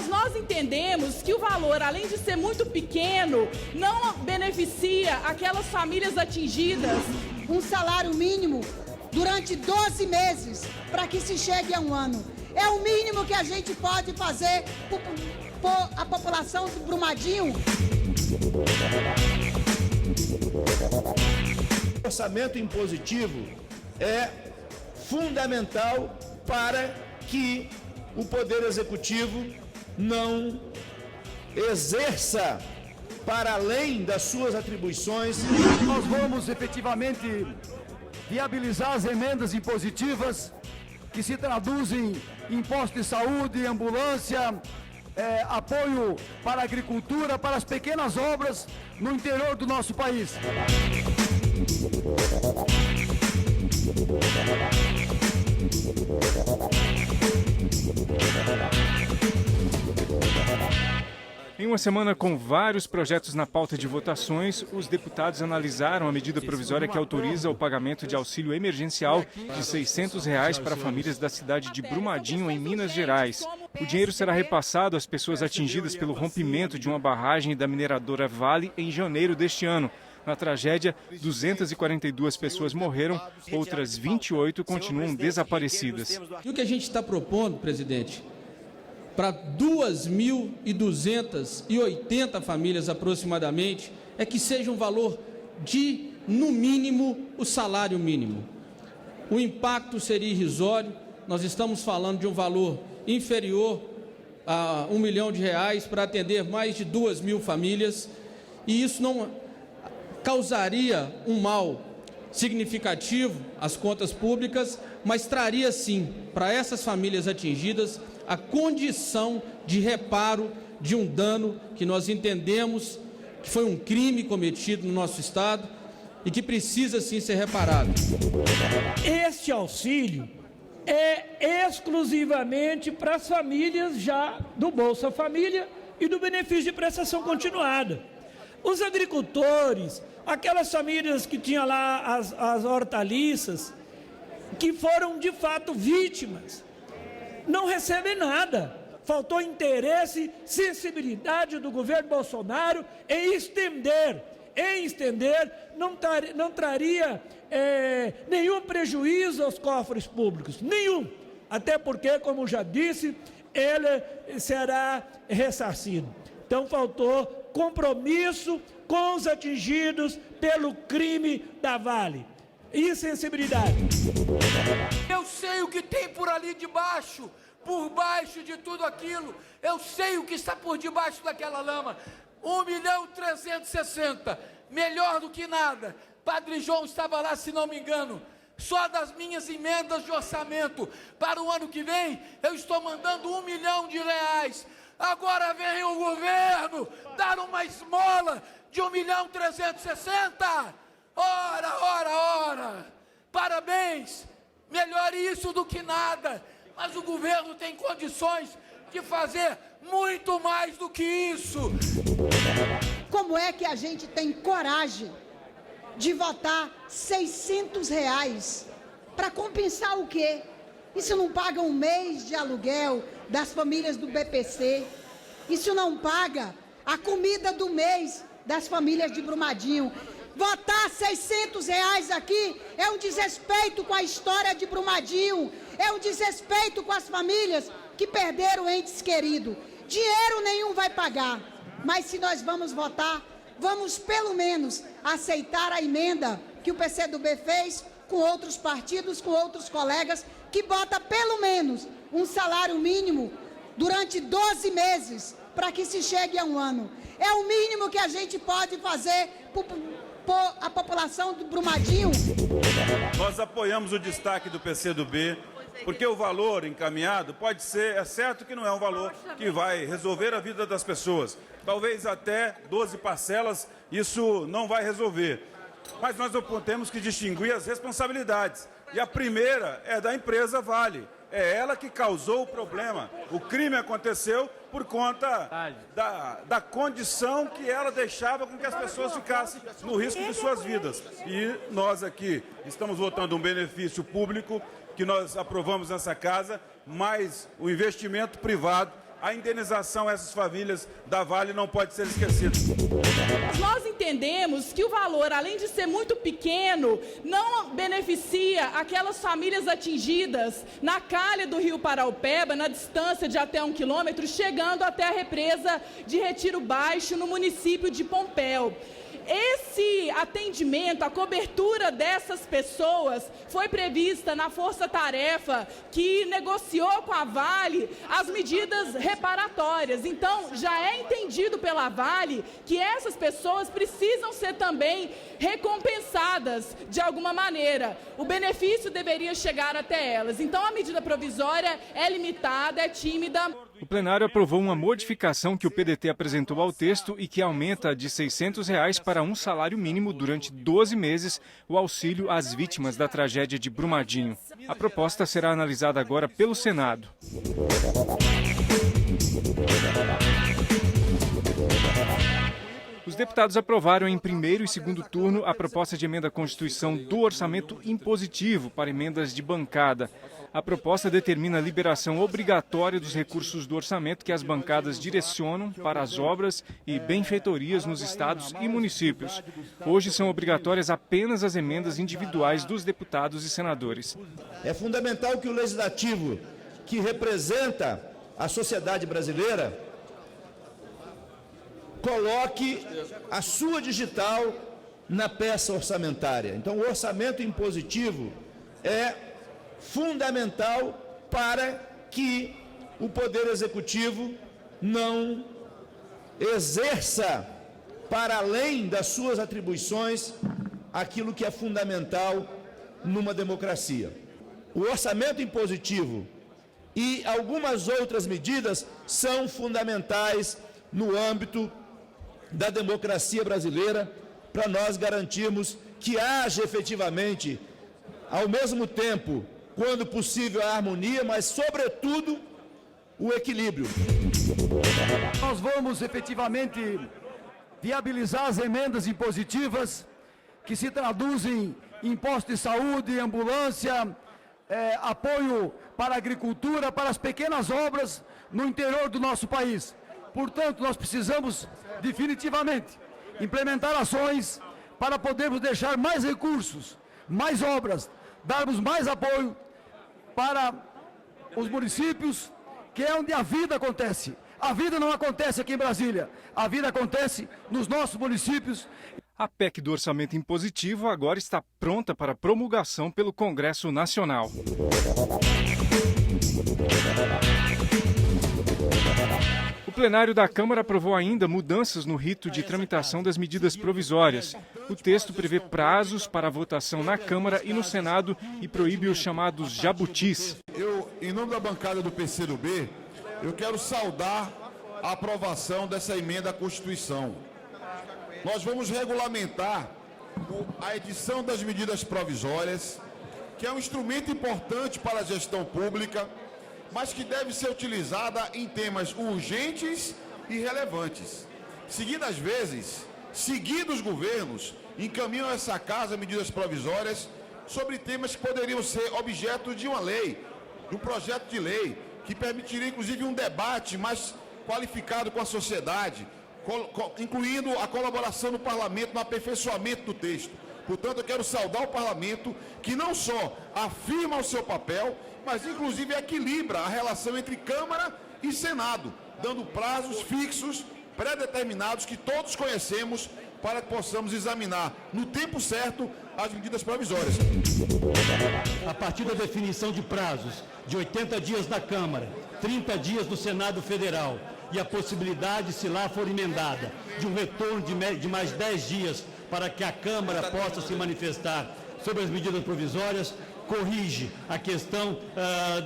Nós entendemos que o valor, além de ser muito pequeno, não beneficia aquelas famílias atingidas. Um salário mínimo durante 12 meses para que se chegue a um ano. É o mínimo que a gente pode fazer por a população do Brumadinho. O orçamento impositivo é fundamental para que o Poder Executivo não exerça para além das suas atribuições. Nós vamos efetivamente viabilizar as emendas impositivas que se traduzem em imposto de saúde, ambulância, apoio para a agricultura, para as pequenas obras no interior do nosso país. Em uma semana com vários projetos na pauta de votações, os deputados analisaram a medida provisória que autoriza o pagamento de auxílio emergencial de R$ 600 para famílias da cidade de Brumadinho, em Minas Gerais. O dinheiro será repassado às pessoas atingidas pelo rompimento de uma barragem da mineradora Vale em janeiro deste ano. Na tragédia, 242 pessoas morreram, outras 28 continuam desaparecidas. E o que a gente está propondo, presidente, para 2.280 famílias aproximadamente, é que seja um valor de, no mínimo, o salário mínimo. O impacto seria irrisório, nós estamos falando de um valor inferior a R$1 milhão para atender mais de 2.000 famílias, e isso não causaria um mal significativo às contas públicas, mas traria sim para essas famílias atingidas a condição de reparo de um dano que nós entendemos que foi um crime cometido no nosso Estado e que precisa sim ser reparado. Este auxílio é exclusivamente para as famílias já do Bolsa Família e do benefício de prestação continuada. Os agricultores, aquelas famílias que tinham lá as hortaliças, que foram de fato vítimas, não recebem nada. Faltou interesse, sensibilidade do governo Bolsonaro em estender. Não traria nenhum prejuízo aos cofres públicos, nenhum. Até porque, como já disse, ele será ressarcido. Então faltou compromisso com os atingidos pelo crime da Vale. Insensibilidade. Eu sei o que tem por ali debaixo, por baixo de tudo aquilo. Eu sei o que está por debaixo daquela lama. 1.360.000, melhor do que nada. Padre João estava lá, se não me engano. Só das minhas emendas de orçamento para o ano que vem, eu estou mandando R$1 milhão. Agora vem o governo dar uma esmola de 1.360.000. Ora! Parabéns! Melhor isso do que nada. Mas o governo tem condições de fazer muito mais do que isso. Como é que a gente tem coragem de votar R$600 para compensar o quê? Isso não paga um mês de aluguel das famílias do BPC. Isso não paga a comida do mês das famílias de Brumadinho. Votar R$600 aqui é um desrespeito com a história de Brumadinho, é um desrespeito com as famílias que perderam entes queridos. Dinheiro nenhum vai pagar, mas se nós vamos votar, vamos pelo menos aceitar a emenda que o PCdoB fez com outros partidos, com outros colegas, que bota pelo menos um salário mínimo durante 12 meses para que se chegue a um ano. É o mínimo que a gente pode fazer por a população do Brumadinho. Nós apoiamos o destaque do PCdoB, porque o valor encaminhado pode ser, é certo que não é um valor que vai resolver a vida das pessoas. Talvez até 12 parcelas isso não vai resolver. Mas nós temos que distinguir as responsabilidades. E a primeira é da empresa Vale. É ela que causou o problema. O crime aconteceu por conta da condição que ela deixava com que as pessoas ficassem no risco de suas vidas. E nós aqui estamos votando um benefício público que nós aprovamos nessa casa, mas o investimento privado, a indenização a essas famílias da Vale não pode ser esquecida. Nós entendemos que o valor, além de ser muito pequeno, não beneficia aquelas famílias atingidas na calha do rio Paraupeba, na distância de até 1 quilômetro, chegando até a represa de Retiro Baixo, no município de Pompéu. Esse atendimento, a cobertura dessas pessoas foi prevista na força-tarefa que negociou com a Vale as medidas reparatórias. Então, já é entendido pela Vale que essas pessoas precisam ser também recompensadas de alguma maneira. O benefício deveria chegar até elas. Então, a medida provisória é limitada, é tímida. O plenário aprovou uma modificação que o PDT apresentou ao texto e que aumenta de R$ 600 para um salário mínimo durante 12 meses o auxílio às vítimas da tragédia de Brumadinho. A proposta será analisada agora pelo Senado. Os deputados aprovaram em primeiro e segundo turno a proposta de emenda à Constituição do orçamento impositivo para emendas de bancada. A proposta determina a liberação obrigatória dos recursos do orçamento que as bancadas direcionam para as obras e benfeitorias nos estados e municípios. Hoje são obrigatórias apenas as emendas individuais dos deputados e senadores. É fundamental que o legislativo, que representa a sociedade brasileira, coloque a sua digital na peça orçamentária. Então, o orçamento impositivo é fundamental para que o Poder Executivo não exerça, para além das suas atribuições, aquilo que é fundamental numa democracia. O orçamento impositivo e algumas outras medidas são fundamentais no âmbito da democracia brasileira, para nós garantirmos que haja efetivamente, ao mesmo tempo, quando possível, a harmonia, mas, sobretudo, o equilíbrio. Nós vamos efetivamente viabilizar as emendas impositivas que se traduzem em imposto de saúde, ambulância, apoio para a agricultura, para as pequenas obras no interior do nosso país. Portanto, nós precisamos definitivamente implementar ações para podermos deixar mais recursos, mais obras, darmos mais apoio para os municípios, que é onde a vida acontece. A vida não acontece aqui em Brasília, a vida acontece nos nossos municípios. A PEC do orçamento impositivo agora está pronta para promulgação pelo Congresso Nacional. O plenário da Câmara aprovou ainda mudanças no rito de tramitação das medidas provisórias. O texto prevê prazos para a votação na Câmara e no Senado e proíbe os chamados jabutis. Eu, em nome da bancada do PCdoB, eu quero saudar a aprovação dessa emenda à Constituição. Nós vamos regulamentar a edição das medidas provisórias, que é um instrumento importante para a gestão pública, mas que deve ser utilizada em temas urgentes e relevantes. Seguidas vezes, seguidos governos encaminham a essa casa medidas provisórias sobre temas que poderiam ser objeto de uma lei, de um projeto de lei, que permitiria inclusive um debate mais qualificado com a sociedade, incluindo a colaboração do Parlamento no aperfeiçoamento do texto. Portanto, eu quero saudar o Parlamento, que não só afirma o seu papel, mas inclusive equilibra a relação entre Câmara e Senado, dando prazos fixos, pré-determinados, que todos conhecemos, para que possamos examinar no tempo certo as medidas provisórias. A partir da definição de prazos de 80 dias na Câmara, 30 dias no Senado Federal e a possibilidade, se lá for emendada, de um retorno de mais 10 dias para que a Câmara possa se manifestar sobre as medidas provisórias, corrige a questão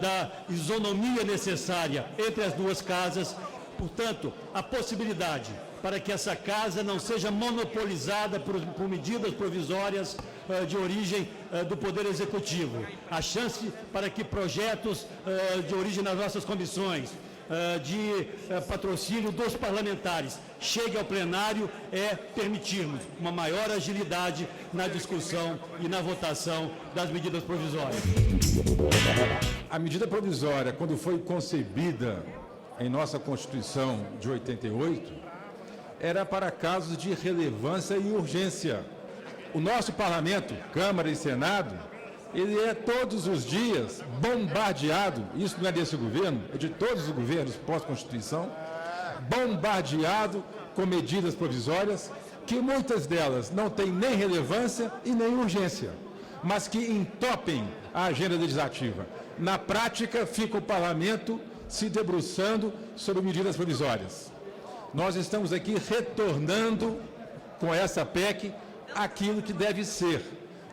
da isonomia necessária entre as duas casas. Portanto, a possibilidade para que essa casa não seja monopolizada por medidas provisórias de origem do Poder Executivo. A chance para que projetos de origem nas nossas comissões, de patrocínio dos parlamentares, chegue ao plenário é permitirmos uma maior agilidade na discussão e na votação das medidas provisórias. A medida provisória, quando foi concebida em nossa Constituição de 88, era para casos de relevância e urgência. O nosso parlamento, Câmara e Senado, ele é todos os dias bombardeado, isso não é desse governo, é de todos os governos pós-Constituição, bombardeado com medidas provisórias, que muitas delas não têm nem relevância e nem urgência, mas que entopem a agenda legislativa. Na prática, fica o parlamento se debruçando sobre medidas provisórias. Nós estamos aqui retornando com essa PEC aquilo que deve ser.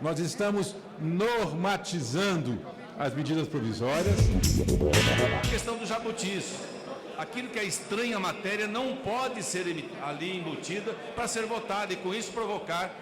Nós estamos normatizando as medidas provisórias. A questão dos jabutis. Aquilo que é estranha matéria não pode ser ali embutida para ser votada e com isso provocar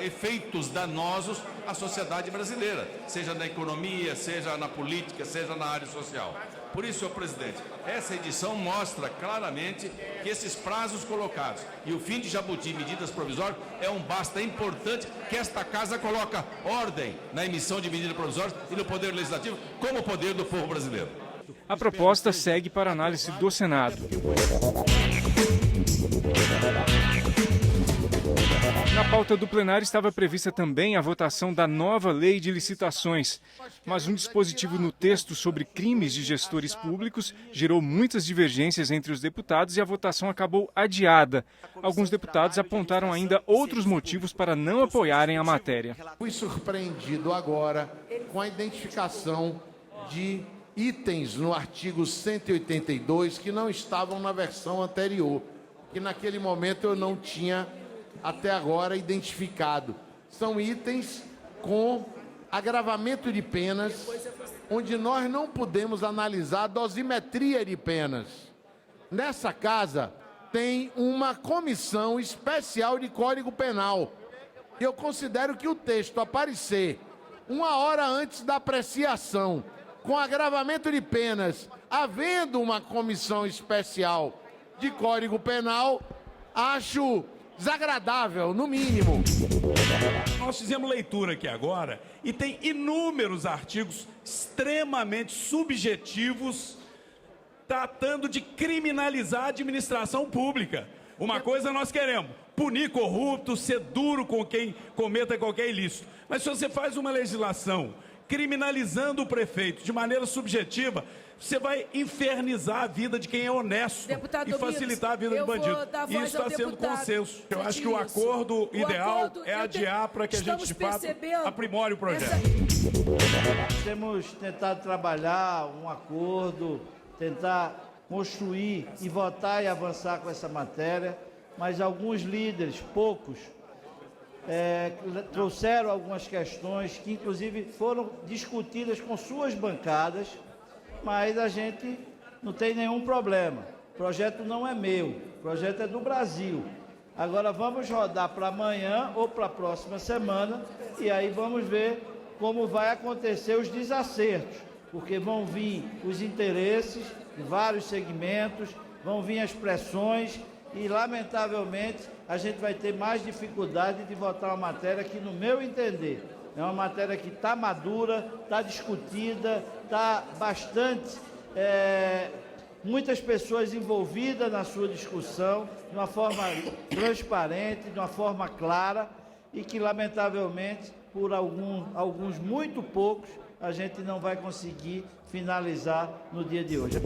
efeitos danosos à sociedade brasileira, seja na economia, seja na política, seja na área social. Por isso, senhor presidente, essa edição mostra claramente que esses prazos colocados e o fim de jabuti e medidas provisórias é um basta importante que esta casa coloca ordem na emissão de medidas provisórias e no Poder Legislativo como poder do povo brasileiro. A proposta segue para análise do Senado. Na pauta do plenário estava prevista também a votação da nova lei de licitações, mas um dispositivo no texto sobre crimes de gestores públicos gerou muitas divergências entre os deputados e a votação acabou adiada. Alguns deputados apontaram ainda outros motivos para não apoiarem a matéria. Fui surpreendido agora com a identificação de itens no artigo 182 que não estavam na versão anterior, que naquele momento eu não tinha até agora identificado. São itens com agravamento de penas, onde nós não podemos analisar a dosimetria de penas. Nessa casa tem uma comissão especial de Código Penal. Eu considero que o texto aparecer 1 hora antes da apreciação, com agravamento de penas, havendo uma comissão especial de Código Penal, acho desagradável, no mínimo. Nós fizemos leitura aqui agora e tem inúmeros artigos extremamente subjetivos tratando de criminalizar a administração pública. Uma coisa nós queremos, punir corruptos, ser duro com quem cometa qualquer ilícito. Mas se você faz uma legislação criminalizando o prefeito de maneira subjetiva, você vai infernizar a vida de quem é honesto e facilitar a vida do bandido. E isso está sendo consenso. Eu acho que o acordo ideal é adiar para que a gente, de fato, aprimore o projeto. Temos tentado trabalhar um acordo, tentar construir e votar e avançar com essa matéria, mas alguns líderes, poucos, trouxeram algumas questões que, inclusive, foram discutidas com suas bancadas, mas a gente não tem nenhum problema. O projeto não é meu, o projeto é do Brasil. Agora vamos rodar para amanhã ou para a próxima semana e aí vamos ver como vai acontecer os desacertos, porque vão vir os interesses de vários segmentos, vão vir as pressões e, lamentavelmente, a gente vai ter mais dificuldade de votar uma matéria que, no meu entender, é uma matéria que está madura, está discutida, está bastante, muitas pessoas envolvidas na sua discussão, de uma forma transparente, de uma forma clara, e que, lamentavelmente, por alguns muito poucos, a gente não vai conseguir finalizar no dia de hoje.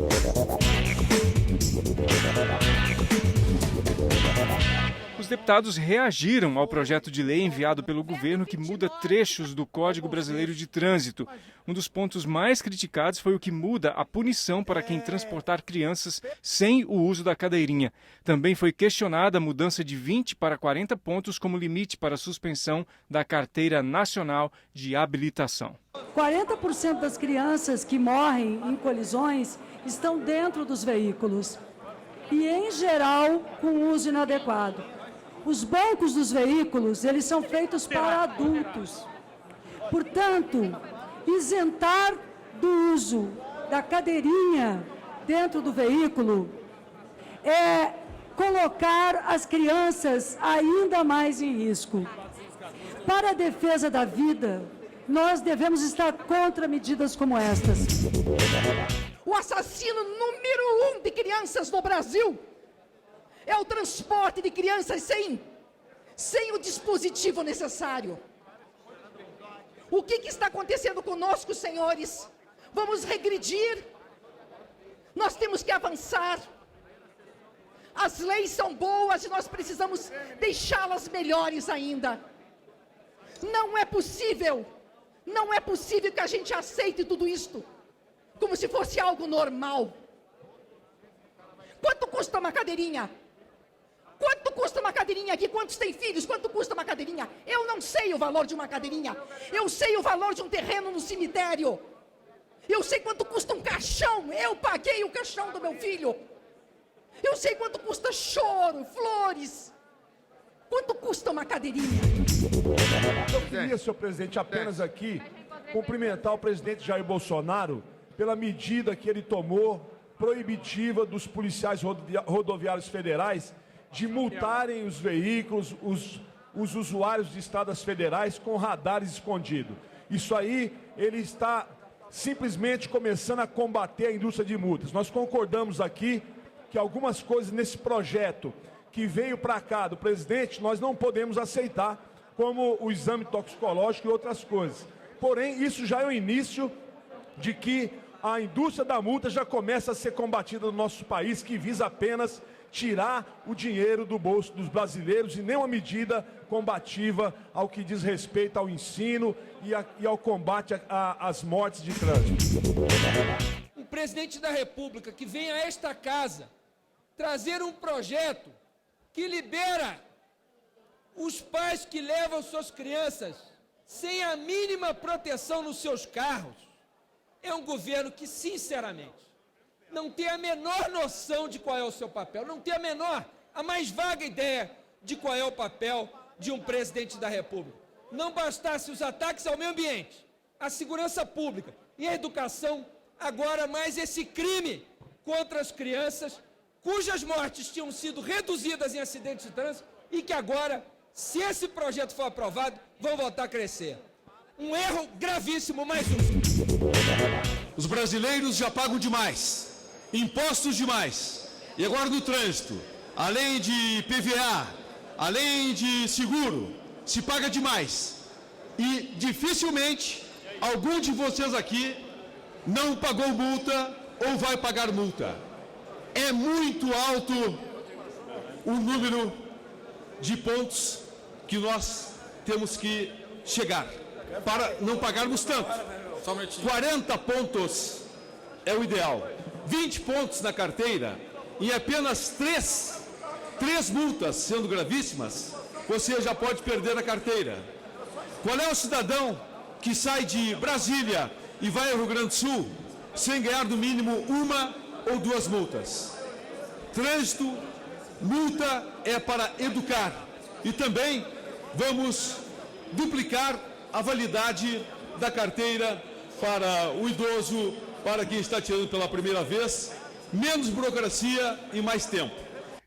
Os deputados reagiram ao projeto de lei enviado pelo governo que muda trechos do Código Brasileiro de Trânsito. Um dos pontos mais criticados foi o que muda a punição para quem transportar crianças sem o uso da cadeirinha. Também foi questionada a mudança de 20 para 40 pontos como limite para a suspensão da Carteira Nacional de Habilitação. 40% das crianças que morrem em colisões estão dentro dos veículos. e, em geral, com uso inadequado. Os bancos dos veículos, eles são feitos para adultos. Portanto, isentar do uso da cadeirinha dentro do veículo é colocar as crianças ainda mais em risco. Para a defesa da vida, nós devemos estar contra medidas como estas. O assassino número 1 de crianças no Brasil é o transporte de crianças sem o dispositivo necessário. O que está acontecendo conosco, senhores? Vamos regredir? Nós temos que avançar. As leis são boas e nós precisamos deixá-las melhores ainda. Não é possível que a gente aceite tudo isto como se fosse algo normal. Quanto custa uma cadeirinha? Quanto custa uma cadeirinha aqui? Quantos têm filhos? Quanto custa uma cadeirinha? Eu não sei o valor de uma cadeirinha. Eu sei o valor de um terreno no cemitério. Eu sei quanto custa um caixão. Eu paguei o caixão do meu filho. Eu sei quanto custa choro, flores. Quanto custa uma cadeirinha? Eu queria, senhor presidente, apenas aqui cumprimentar o presidente Jair Bolsonaro pela medida que ele tomou proibitiva dos policiais rodoviários federais de multarem os veículos, os usuários de estradas federais com radares escondidos. Isso aí, ele está simplesmente começando a combater a indústria de multas. Nós concordamos aqui que algumas coisas nesse projeto que veio para cá do presidente, nós não podemos aceitar, como o exame toxicológico e outras coisas. Porém, isso já é o início de que a indústria da multa já começa a ser combatida no nosso país, que visa apenas tirar o dinheiro do bolso dos brasileiros e nenhuma medida combativa ao que diz respeito ao ensino e ao combate às mortes de trânsito. Um presidente da República que vem a esta casa trazer um projeto que libera os pais que levam suas crianças sem a mínima proteção nos seus carros, é um governo que, sinceramente, não tem a menor noção de qual é o seu papel, não tem a mais vaga ideia de qual é o papel de um presidente da República. Não bastasse os ataques ao meio ambiente, à segurança pública e à educação, agora mais esse crime contra as crianças, cujas mortes tinham sido reduzidas em acidentes de trânsito e que agora, se esse projeto for aprovado, vão voltar a crescer. Um erro gravíssimo, mais um. Os brasileiros já pagam demais, impostos demais. E agora no trânsito, além de PVA, além de seguro, se paga demais. E dificilmente algum de vocês aqui não pagou multa ou vai pagar multa. É muito alto o número de pontos que nós temos que chegar para não pagarmos tanto. 40 pontos é o ideal. 20 pontos na carteira e apenas três multas, sendo gravíssimas, você já pode perder a carteira. Qual é o cidadão que sai de Brasília e vai ao Rio Grande do Sul sem ganhar no mínimo uma ou duas multas? Trânsito, multa é para educar. E também vamos duplicar a validade da carteira para o idoso, para quem está tirando pela primeira vez, menos burocracia e mais tempo.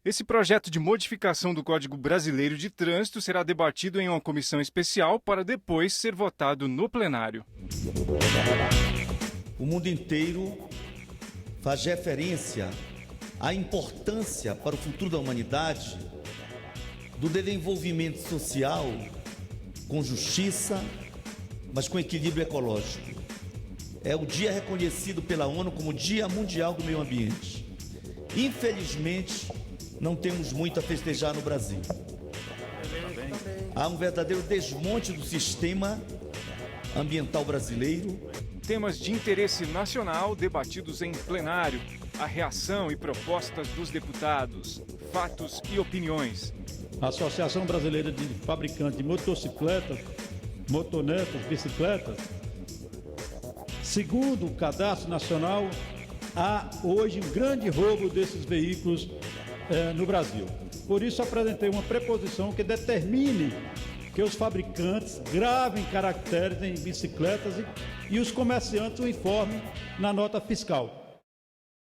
Esse projeto de modificação do Código Brasileiro de Trânsito será debatido em uma comissão especial para depois ser votado no plenário. O mundo inteiro faz referência à importância para o futuro da humanidade do desenvolvimento social com justiça, mas com equilíbrio ecológico. É o dia reconhecido pela ONU como Dia Mundial do Meio Ambiente. Infelizmente, não temos muito a festejar no Brasil. Há um verdadeiro desmonte do sistema ambiental brasileiro. Temas de interesse nacional debatidos em plenário. A reação e propostas dos deputados. Fatos e opiniões. A Associação Brasileira de Fabricantes de Motocicletas, Motonetas, Bicicletas, segundo o Cadastro Nacional, há hoje um grande roubo desses veículos no Brasil. Por isso, apresentei uma preposição que determine que os fabricantes gravem caracteres em bicicletas e os comerciantes o informem na nota fiscal.